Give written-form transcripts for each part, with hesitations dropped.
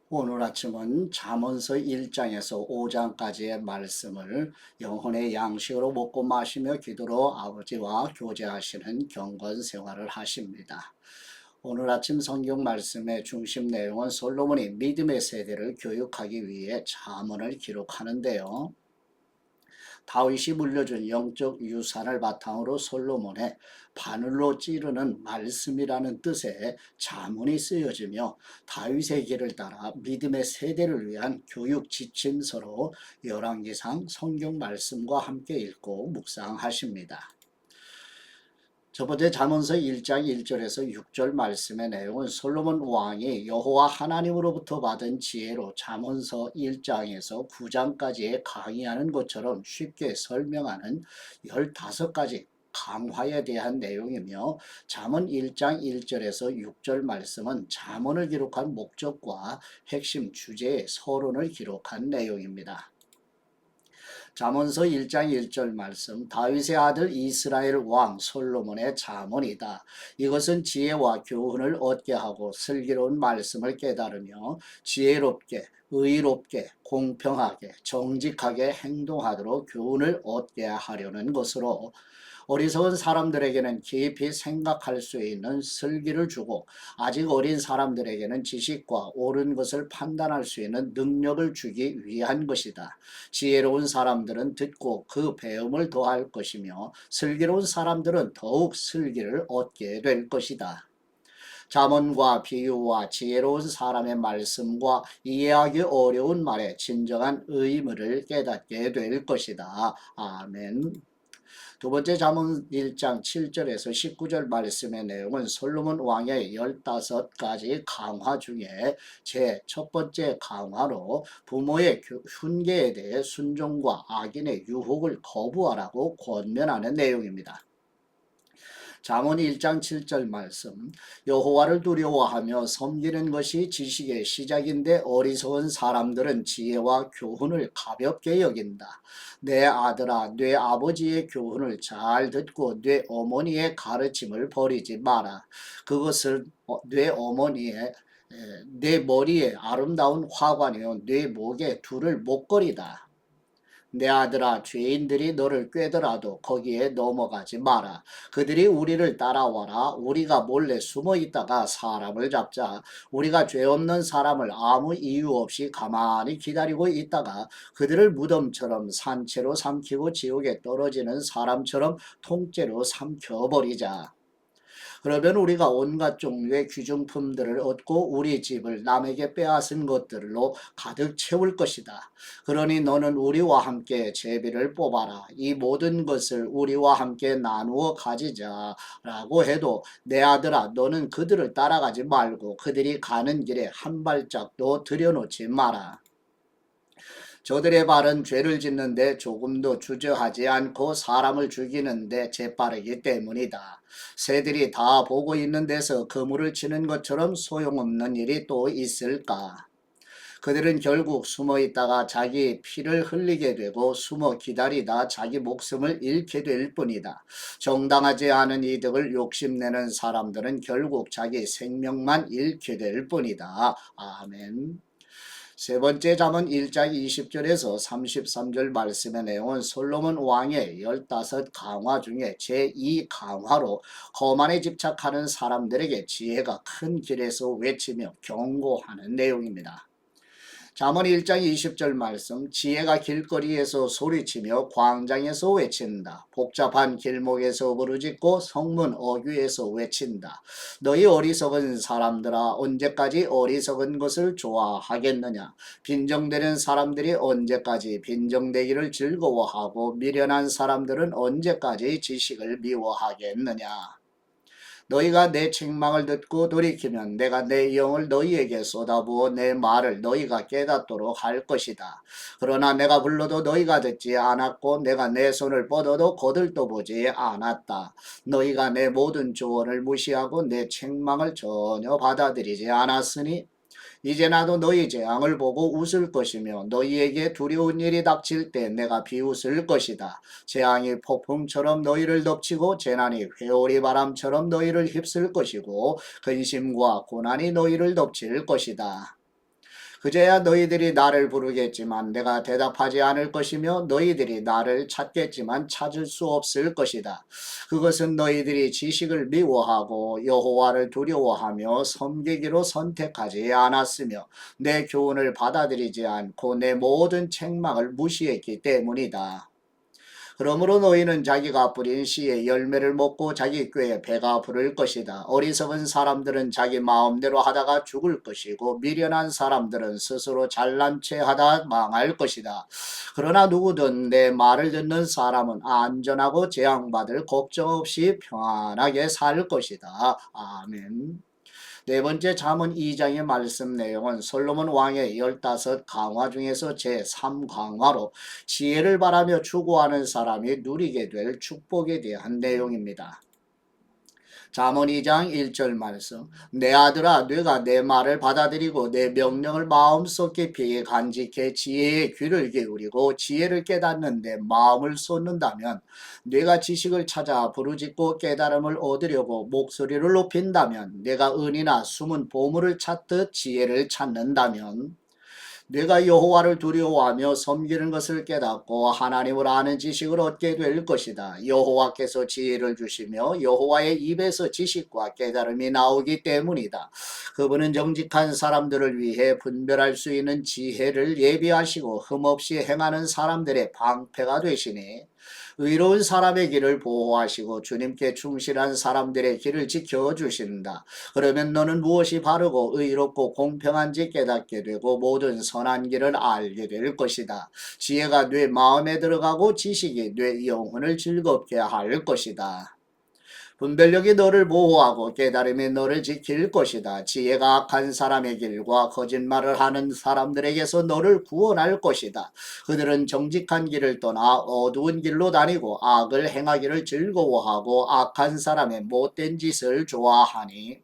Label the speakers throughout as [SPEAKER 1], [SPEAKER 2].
[SPEAKER 1] 오늘 아침은 잠언서 1장에서 5장까지의 말씀을 영혼의 양식으로 먹고 마시며 기도로 아버지와 교제하시는 경건 생활을 하십니다. 오늘 아침 성경 말씀의 중심 내용은 솔로몬이 믿음의 세대를 교육하기 위해 잠언을 기록하는데요. 다윗이 물려준 영적 유산을 바탕으로 솔로몬의 바늘로 찌르는 말씀이라는 뜻의 잠언이 쓰여지며 다윗의 길을 따라 믿음의 세대를 위한 교육 지침서로 열왕기상 성경 말씀과 함께 읽고 묵상하십니다. 첫 번째 잠언서 1장 1절에서 6절 말씀의 내용은 솔로몬 왕이 여호와 하나님으로부터 받은 지혜로 잠언서 1장에서 9장까지의 강의하는 것처럼 쉽게 설명하는 15가지 강화에 대한 내용이며 잠언 1장 1절에서 6절 말씀은 잠언을 기록한 목적과 핵심 주제의 서론을 기록한 내용입니다. 잠언서 1장 1절 말씀, 다윗의 아들 이스라엘 왕 솔로몬의 잠언이다. 이것은 지혜와 교훈을 얻게 하고 슬기로운 말씀을 깨달으며 지혜롭게 의롭게 공평하게 정직하게 행동하도록 교훈을 얻게 하려는 것으로 어리석은 사람들에게는 깊이 생각할 수 있는 슬기를 주고 아직 어린 사람들에게는 지식과 옳은 것을 판단할 수 있는 능력을 주기 위한 것이다. 지혜로운 사람들은 듣고 그 배움을 더할 것이며 슬기로운 사람들은 더욱 슬기를 얻게 될 것이다. 잠언과 비유와 지혜로운 사람의 말씀과 이해하기 어려운 말의 진정한 의미를 깨닫게 될 것이다. 아멘. 두 번째 잠언 1장 7절에서 19절 말씀의 내용은 솔로몬 왕의 15가지 강화 중에 제 첫 번째 강화로 부모의 훈계에 대해 순종과 악인의 유혹을 거부하라고 권면하는 내용입니다. 잠언 1장 7절 말씀, 여호와를 두려워하며 섬기는 것이 지식의 시작인데 어리석은 사람들은 지혜와 교훈을 가볍게 여긴다. 내 아들아, 내 아버지의 교훈을 잘 듣고 내 어머니의 가르침을 버리지 마라. 그것을 내 어머니의 내 머리에 아름다운 화관이요 내 목에 둘을 목걸이다. 내 아들아, 죄인들이 너를 꾀더라도 거기에 넘어가지 마라. 그들이 우리를 따라와라. 우리가 몰래 숨어 있다가 사람을 잡자. 우리가 죄 없는 사람을 아무 이유 없이 가만히 기다리고 있다가 그들을 무덤처럼 산채로 삼키고 지옥에 떨어지는 사람처럼 통째로 삼켜버리자. 그러면 우리가 온갖 종류의 귀중품들을 얻고 우리 집을 남에게 빼앗은 것들로 가득 채울 것이다. 그러니 너는 우리와 함께 제비를 뽑아라. 이 모든 것을 우리와 함께 나누어 가지자. 라고 해도 내 아들아, 너는 그들을 따라가지 말고 그들이 가는 길에 한 발짝도 들여놓지 마라. 저들의 발은 죄를 짓는데 조금도 주저하지 않고 사람을 죽이는데 재빠르기 때문이다. 새들이 다 보고 있는 데서 그물을 치는 것처럼 소용없는 일이 또 있을까? 그들은 결국 숨어 있다가 자기 피를 흘리게 되고 숨어 기다리다 자기 목숨을 잃게 될 뿐이다. 정당하지 않은 이득을 욕심내는 사람들은 결국 자기 생명만 잃게 될 뿐이다. 아멘. 세 번째 잠언 1장 20절에서 33절 말씀의 내용은 솔로몬 왕의 15 강화 중에 제2 강화로 거만에 집착하는 사람들에게 지혜가 큰 길에서 외치며 경고하는 내용입니다. 잠언 1장 20절 말씀, 지혜가 길거리에서 소리치며 광장에서 외친다. 복잡한 길목에서 부르짖고 성문 어귀에서 외친다. 너희 어리석은 사람들아, 언제까지 어리석은 것을 좋아하겠느냐? 빈정되는 사람들이 언제까지 빈정되기를 즐거워하고 미련한 사람들은 언제까지 지식을 미워하겠느냐? 너희가 내 책망을 듣고 돌이키면 내가 내 영을 너희에게 쏟아부어 내 말을 너희가 깨닫도록 할 것이다. 그러나 내가 불러도 너희가 듣지 않았고 내가 내 손을 뻗어도 거들떠 보지 않았다. 너희가 내 모든 조언을 무시하고 내 책망을 전혀 받아들이지 않았으니 이제 나도 너희 재앙을 보고 웃을 것이며 너희에게 두려운 일이 닥칠 때 내가 비웃을 것이다. 재앙이 폭풍처럼 너희를 덮치고 재난이 회오리 바람처럼 너희를 휩쓸 것이고 근심과 고난이 너희를 덮칠 것이다. 그제야 너희들이 나를 부르겠지만 내가 대답하지 않을 것이며 너희들이 나를 찾겠지만 찾을 수 없을 것이다. 그것은 너희들이 지식을 미워하고 여호와를 두려워하며 섬기기로 선택하지 않았으며 내 교훈을 받아들이지 않고 내 모든 책망을 무시했기 때문이다. 그러므로 너희는 자기가 뿌린 씨의 열매를 먹고 자기 꾀에 배가 부를 것이다. 어리석은 사람들은 자기 마음대로 하다가 죽을 것이고 미련한 사람들은 스스로 잘난 체 하다 망할 것이다. 그러나 누구든 내 말을 듣는 사람은 안전하고 재앙받을 걱정 없이 평안하게 살 것이다. 아멘. 네 번째 잠언 2장의 말씀 내용은 솔로몬 왕의 15강화 중에서 제3강화로 지혜를 바라며 추구하는 사람이 누리게 될 축복에 대한 내용입니다. 잠언 2장 1절 말씀. 내 아들아 네가 내 말을 받아들이고 내 명령을 마음속 깊이 간직해 지혜의 귀를 기울이고 지혜를 깨닫는 데 마음을 쏟는다면 네가 지식을 찾아 부르짖고 깨달음을 얻으려고 목소리를 높인다면 네가 은이나 숨은 보물을 찾듯 지혜를 찾는다면 네가 여호와를 두려워하며 섬기는 것을 깨닫고 하나님을 아는 지식을 얻게 될 것이다. 여호와께서 지혜를 주시며 여호와의 입에서 지식과 깨달음이 나오기 때문이다. 그분은 정직한 사람들을 위해 분별할 수 있는 지혜를 예비하시고 흠없이 행하는 사람들의 방패가 되시니 의로운 사람의 길을 보호하시고 주님께 충실한 사람들의 길을 지켜주신다. 그러면 너는 무엇이 바르고 의롭고 공평한지 깨닫게 되고 모든 선한 길을 알게 될 것이다. 지혜가 네 마음에 들어가고 지식이 네 영혼을 즐겁게 할 것이다. 분별력이 너를 보호하고 깨달음이 너를 지킬 것이다. 지혜가 악한 사람의 길과 거짓말을 하는 사람들에게서 너를 구원할 것이다. 그들은 정직한 길을 떠나 어두운 길로 다니고 악을 행하기를 즐거워하고 악한 사람의 못된 짓을 좋아하니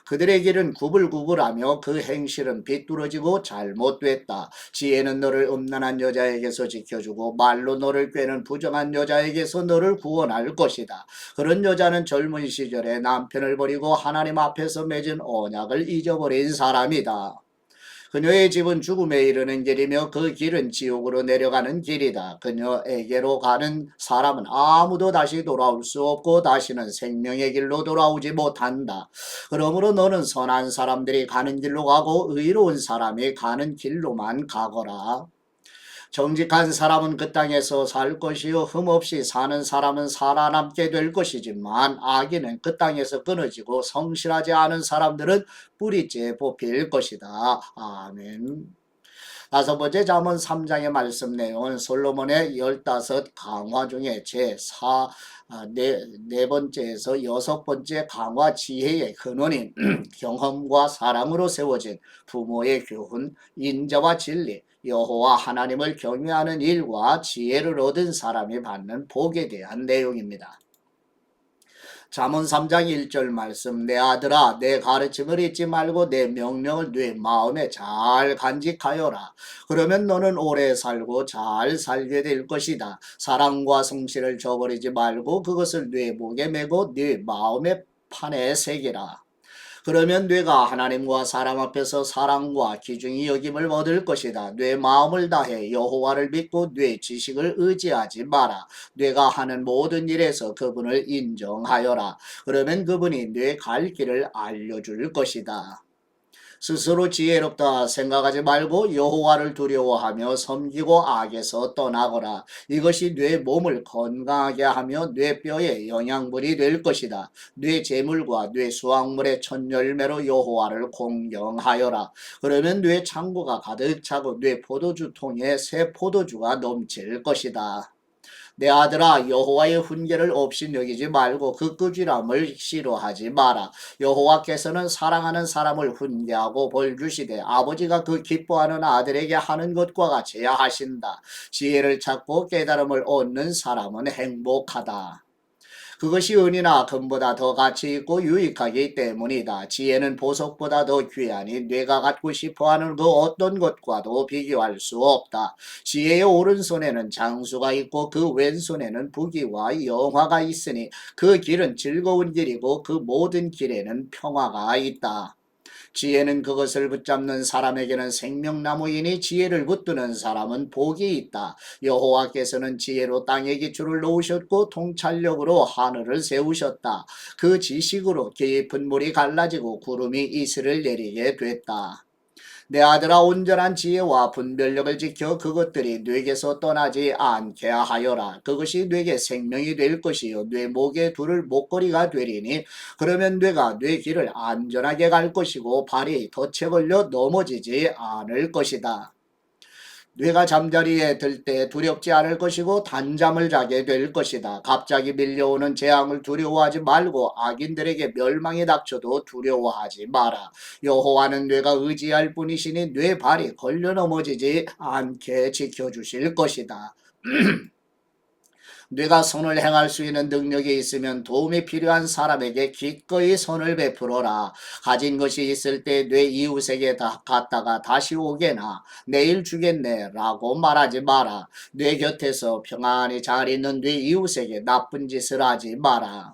[SPEAKER 1] 그들의 길은 구불구불하며 그 행실은 비뚤어지고 잘못됐다. 지혜는 너를 음란한 여자에게서 지켜주고 말로 너를 꾀는 부정한 여자에게서 너를 구원할 것이다. 그런 여자는 젊은 시절에 남편을 버리고 하나님 앞에서 맺은 언약을 잊어버린 사람이다. 그녀의 집은 죽음에 이르는 길이며 그 길은 지옥으로 내려가는 길이다. 그녀에게로 가는 사람은 아무도 다시 돌아올 수 없고 다시는 생명의 길로 돌아오지 못한다. 그러므로 너는 선한 사람들이 가는 길로 가고 의로운 사람이 가는 길로만 가거라. 정직한 사람은 그 땅에서 살 것이요 흠없이 사는 사람은 살아남게 될 것이지만 악인은 그 땅에서 끊어지고 성실하지 않은 사람들은 뿌리째 뽑힐 것이다. 아멘. 다섯 번째 잠언 3장의 말씀 내용은 솔로몬의 15강화 중에 네 번째에서 여섯 번째 강화 지혜의 근원인 경험과 사랑으로 세워진 부모의 교훈, 인자와 진리, 여호와 하나님을 경외하는 일과 지혜를 얻은 사람이 받는 복에 대한 내용입니다. 잠언 3장 1절 말씀. 내 아들아 내 가르침을 잊지 말고 내 명령을 네 마음에 잘 간직하여라. 그러면 너는 오래 살고 잘 살게 될 것이다. 사랑과 성실을 저버리지 말고 그것을 네 목에 메고 네 마음의 판에 새기라. 그러면 뇌가 하나님과 사람 앞에서 사랑과 귀중히 여김을 얻을 것이다. 뇌 마음을 다해 여호와를 믿고 뇌 지식을 의지하지 마라. 뇌가 하는 모든 일에서 그분을 인정하여라. 그러면 그분이 뇌 갈 길을 알려줄 것이다. 스스로 지혜롭다 생각하지 말고 여호와를 두려워하며 섬기고 악에서 떠나거라. 이것이 뇌 몸을 건강하게 하며 뇌 뼈에 영양분이 될 것이다. 뇌 재물과 뇌 수확물의 첫 열매로 여호와를 공경하여라. 그러면 뇌 창고가 가득 차고 뇌 포도주 통에 새 포도주가 넘칠 것이다. 내 아들아 여호와의 훈계를 없이 여기지 말고 그 꾸지람을 싫어하지 마라. 여호와께서는 사랑하는 사람을 훈계하고 벌 주시되 아버지가 그 기뻐하는 아들에게 하는 것과 같이 하신다. 지혜를 찾고 깨달음을 얻는 사람은 행복하다. 그것이 은이나 금보다 더 가치 있고 유익하기 때문이다. 지혜는 보석보다 더 귀하니 뇌가 갖고 싶어하는 그 어떤 것과도 비교할 수 없다. 지혜의 오른손에는 장수가 있고 그 왼손에는 부귀와 영화가 있으니 그 길은 즐거운 길이고 그 모든 길에는 평화가 있다. 지혜는 그것을 붙잡는 사람에게는 생명나무이니 지혜를 붙드는 사람은 복이 있다. 여호와께서는 지혜로 땅의 기초를 놓으셨고 통찰력으로 하늘을 세우셨다. 그 지식으로 깊은 물이 갈라지고 구름이 이슬을 내리게 됐다. 내 아들아, 온전한 지혜와 분별력을 지켜 그것들이 뇌게서 떠나지 않게 하여라. 그것이 뇌게 생명이 될 것이요 뇌 목에 두를 목걸이가 되리니 그러면 뇌가 뇌 길을 안전하게 갈 것이고 발이 덫에 걸려 넘어지지 않을 것이다. 뇌가 잠자리에 들 때 두렵지 않을 것이고 단잠을 자게 될 것이다. 갑자기 밀려오는 재앙을 두려워하지 말고 악인들에게 멸망이 닥쳐도 두려워하지 마라. 여호와는 뇌가 의지할 뿐이시니 뇌 발이 걸려 넘어지지 않게 지켜주실 것이다. 뇌가 선을 행할 수 있는 능력이 있으면 도움이 필요한 사람에게 기꺼이 선을 베풀어라. 가진 것이 있을 때 뇌 이웃에게 갔다가 다시 오게나 내일 주겠네 라고 말하지 마라. 뇌 곁에서 평안히 잘 있는 뇌 이웃에게 나쁜 짓을 하지 마라.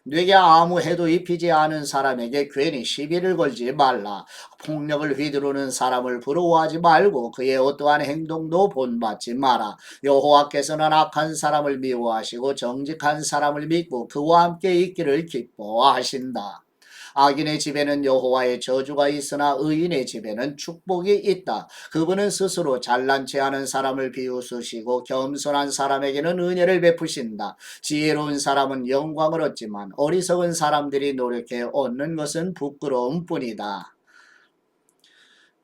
[SPEAKER 1] 뇌게 아무 해도 입히지 않은 사람에게 괜히 시비를 걸지 말라. 폭력을 휘두르는 사람을 부러워하지 말고 그의 어떠한 행동도 본받지 마라. 여호와께서는 악한 사람을 미워하시고 정직한 사람을 믿고 그와 함께 있기를 기뻐하신다. 악인의 집에는 여호와의 저주가 있으나 의인의 집에는 축복이 있다. 그분은 스스로 잘난 체 하는 사람을 비웃으시고 겸손한 사람에게는 은혜를 베푸신다. 지혜로운 사람은 영광을 얻지만 어리석은 사람들이 노력해 얻는 것은 부끄러움 뿐이다.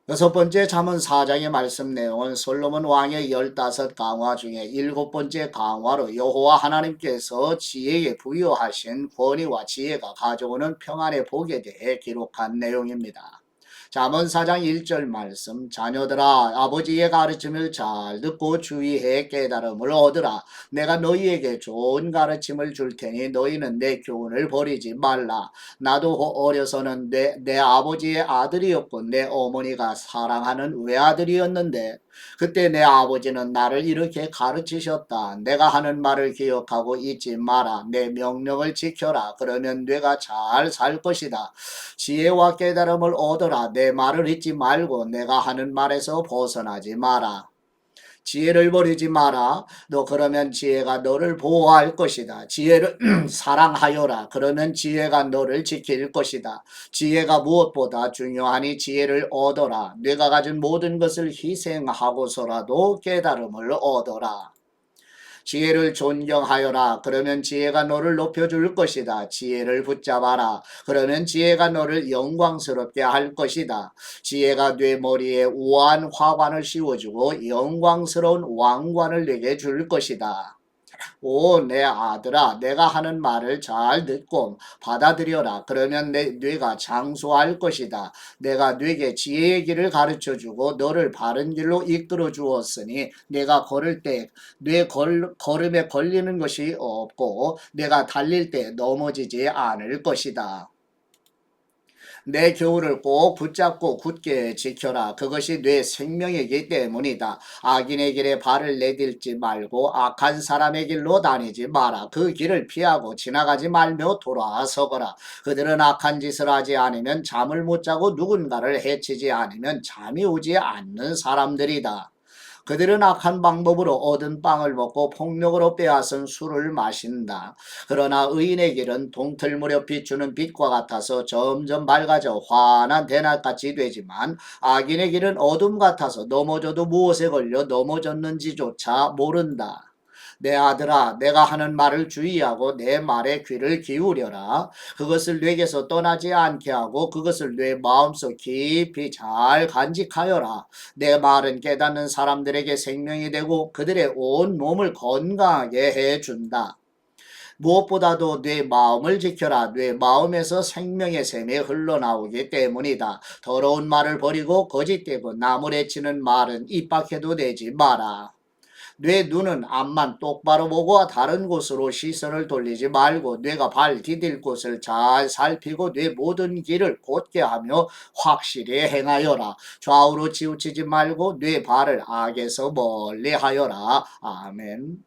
[SPEAKER 1] 여섯 번째 잠언 4장의 말씀 내용은 솔로몬 왕의 15강화 중에 7번째 강화로 여호와 하나님께서 지혜에 부여하신 권위와 지혜가 가져오는 평안의 복에 대해 기록한 내용입니다. 잠언 4장 1절 말씀, 자녀들아 아버지의 가르침을 잘 듣고 주의해 깨달음을 얻으라. 내가 너희에게 좋은 가르침을 줄 테니 너희는 내 교훈을 버리지 말라. 나도 어려서는 내 아버지의 아들이었고 내 어머니가 사랑하는 외아들이었는데 그때 내 아버지는 나를 이렇게 가르치셨다. 내가 하는 말을 기억하고 잊지 마라. 내 명령을 지켜라. 그러면 내가 잘 살 것이다. 지혜와 깨달음을 얻어라. 내 말을 잊지 말고 내가 하는 말에서 벗어나지 마라. 지혜를 버리지 마라. 너 그러면 지혜가 너를 보호할 것이다. 지혜를 사랑하여라. 그러면 지혜가 너를 지킬 것이다. 지혜가 무엇보다 중요하니 지혜를 얻어라. 네가 가진 모든 것을 희생하고서라도 깨달음을 얻어라. 지혜를 존경하여라. 그러면 지혜가 너를 높여줄 것이다. 지혜를 붙잡아라. 그러면 지혜가 너를 영광스럽게 할 것이다. 지혜가 네 머리에 우아한 화관을 씌워주고 영광스러운 왕관을 내게 줄 것이다. 오, 내 아들아, 내가 하는 말을 잘 듣고 받아들여라. 그러면 내 뇌가 장수할 것이다. 내가 뇌게 지혜의 길을 가르쳐주고 너를 바른 길로 이끌어 주었으니 내가 걸을 때 뇌 걸음에 걸리는 것이 없고 내가 달릴 때 넘어지지 않을 것이다. 내 교훈을 꼭 붙잡고 굳게 지켜라. 그것이 내 생명이기 때문이다. 악인의 길에 발을 내딜지 말고 악한 사람의 길로 다니지 마라. 그 길을 피하고 지나가지 말며 돌아서거라. 그들은 악한 짓을 하지 않으면 잠을 못 자고 누군가를 해치지 않으면 잠이 오지 않는 사람들이다. 그들은 악한 방법으로 얻은 빵을 먹고 폭력으로 빼앗은 술을 마신다. 그러나 의인의 길은 동틀 무렵 비추는 빛과 같아서 점점 밝아져 환한 대낮같이 되지만 악인의 길은 어둠 같아서 넘어져도 무엇에 걸려 넘어졌는지조차 모른다. 내 아들아, 내가 하는 말을 주의하고 내 말에 귀를 기울여라. 그것을 뇌에서 떠나지 않게 하고 그것을 뇌 마음속 깊이 잘 간직하여라. 내 말은 깨닫는 사람들에게 생명이 되고 그들의 온 몸을 건강하게 해준다. 무엇보다도 내 마음을 지켜라. 내 마음에서 생명의 샘이 흘러나오기 때문이다. 더러운 말을 버리고 거짓되고 남을 해치는 말은 입 밖에도 내지 마라. 뇌 눈은 앞만 똑바로 보고 다른 곳으로 시선을 돌리지 말고 뇌가 발 디딜 곳을 잘 살피고 뇌 모든 길을 곧게 하며 확실히 행하여라. 좌우로 치우치지 말고 뇌 발을 악에서 멀리 하여라. 아멘.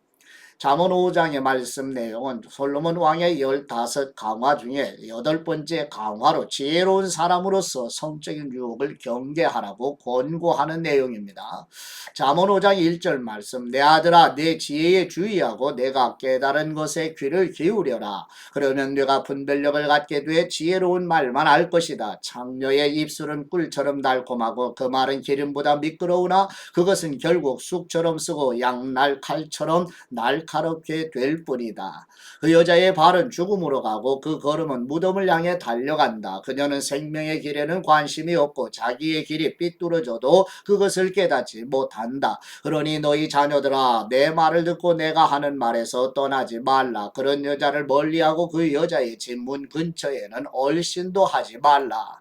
[SPEAKER 1] 잠언 5장의 말씀 내용은 솔로몬 왕의 15강화 중에 8번째 강화로 지혜로운 사람으로서 성적인 유혹을 경계하라고 권고하는 내용입니다. 잠언 5장 1절 말씀, 내 아들아 내 지혜에 주의하고 내가 깨달은 것에 귀를 기울여라. 그러면 네가 분별력을 갖게 돼 지혜로운 말만 할 것이다. 창녀의 입술은 꿀처럼 달콤하고 그 말은 기름보다 미끄러우나 그것은 결국 쑥처럼 쓰고 양날 칼처럼 날카롭게 될 뿐이다. 그 여자의 발은 죽음으로 가고 그 걸음은 무덤을 향해 달려간다. 그녀는 생명의 길에는 관심이 없고 자기의 길이 삐뚤어져도 그것을 깨닫지 못한다. 그러니 너희 자녀들아 내 말을 듣고 내가 하는 말에서 떠나지 말라. 그런 여자를 멀리하고 그 여자의 집 문 근처에는 얼씬도 하지 말라.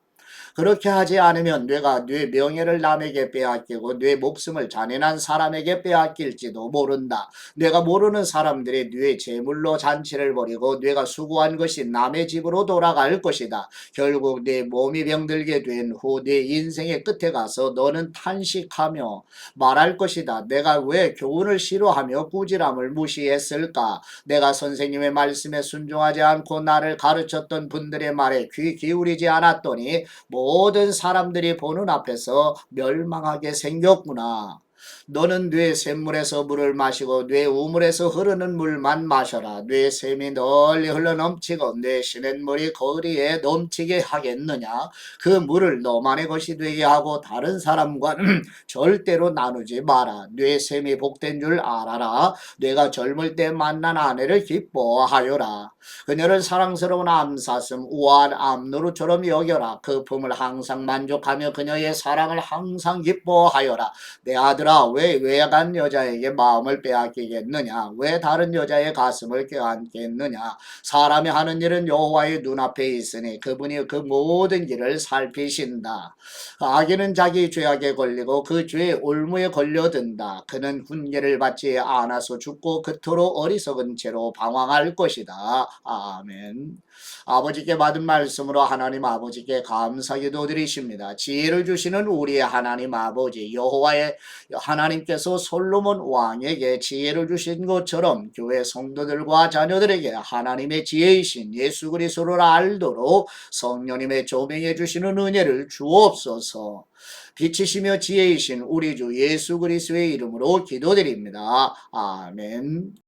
[SPEAKER 1] 그렇게 하지 않으면 뇌가 뇌 명예를 남에게 빼앗기고 뇌 목숨을 잔인한 사람에게 빼앗길지도 모른다. 뇌가 모르는 사람들이 뇌 재물로 잔치를 벌이고 뇌가 수고한 것이 남의 집으로 돌아갈 것이다. 결국 내 몸이 병들게 된 후 내 인생의 끝에 가서 너는 탄식하며 말할 것이다. 내가 왜 교훈을 싫어하며 꾸지람을 무시했을까? 내가 선생님의 말씀에 순종하지 않고 나를 가르쳤던 분들의 말에 귀 기울이지 않았더니 모든 사람들이 보는 앞에서 멸망하게 생겼구나. 너는 뇌 샘물에서 물을 마시고 뇌 우물에서 흐르는 물만 마셔라. 뇌 샘이 널리 흘러넘치고 뇌 시냇물이 거리에 넘치게 하겠느냐. 그 물을 너만의 것이 되게 하고 다른 사람과는 절대로 나누지 마라. 뇌 샘이 복된 줄 알아라. 뇌가 젊을 때 만난 아내를 기뻐하여라. 그녀를 사랑스러운 암사슴 우아한 암노루처럼 여겨라. 그 품을 항상 만족하며 그녀의 사랑을 항상 기뻐하여라. 내 아들아 왜 외간 여자에게 마음을 빼앗기겠느냐. 왜 다른 여자의 가슴을 껴안겠느냐. 사람이 하는 일은 여호와의 눈앞에 있으니 그분이 그 모든 길을 살피신다. 악인은 자기 죄악에 걸리고 그 죄의 올무에 걸려든다. 그는 훈계를 받지 않아서 죽고 그토록 어리석은 채로 방황할 것이다. 아멘. 아버지께 받은 말씀으로 하나님 아버지께 감사기도 드리십니다. 지혜를 주시는 우리의 하나님 아버지 여호와의 하나님께서 솔로몬 왕에게 지혜를 주신 것처럼 교회 성도들과 자녀들에게 하나님의 지혜이신 예수 그리스도를 알도록 성령님의 조명해 주시는 은혜를 주옵소서. 빛이시며 지혜이신 우리 주 예수 그리스도의 이름으로 기도드립니다. 아멘.